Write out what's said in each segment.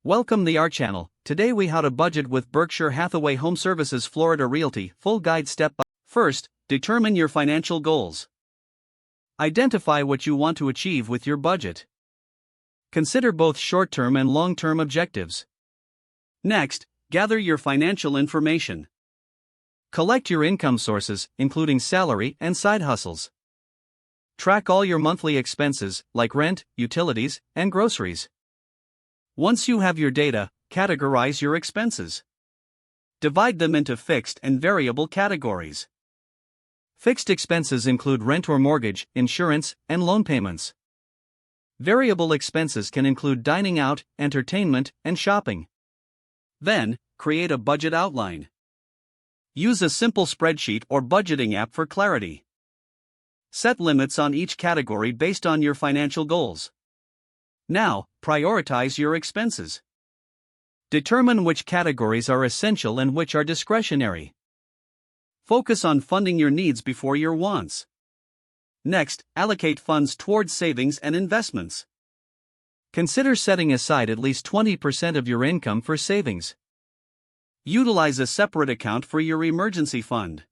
Welcome to our channel. Today we how to budget with Berkshire Hathaway HomeServices Florida Realty. Full guide step by. First, determine your financial goals. Identify what you want to achieve with your budget. Consider both short-term and long-term objectives. Next, gather your financial information. Collect your income sources, including salary and side hustles. Track all your monthly expenses, like rent, utilities, and groceries. Once you have your data, categorize your expenses. Divide them into fixed and variable categories. Fixed expenses include rent or mortgage, insurance, and loan payments. Variable expenses can include dining out, entertainment, and shopping. Then, create a budget outline. Use a simple spreadsheet or budgeting app for clarity. Set limits on each category based on your financial goals. Now, prioritize your expenses. Determine which categories are essential and which are discretionary. Focus on funding your needs before your wants. Next, allocate funds towards savings and investments. Consider setting aside at least 20% of your income for savings. Utilize a separate account for your emergency fund.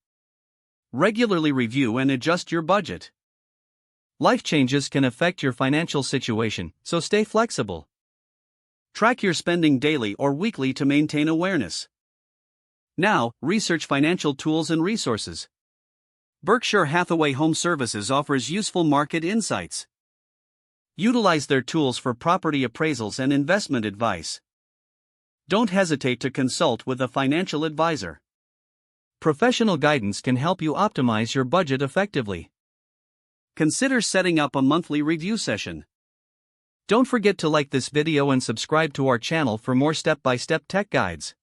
Regularly review and adjust your budget. Life changes can affect your financial situation, so stay flexible. Track your spending daily or weekly to maintain awareness. Now, research financial tools and resources. Berkshire Hathaway HomeServices offers useful market insights. Utilize their tools for property appraisals and investment advice. Don't hesitate to consult with a financial advisor. Professional guidance can help you optimize your budget effectively. Consider setting up a monthly review session. Don't forget to like this video and subscribe to our channel for more step-by-step tech guides.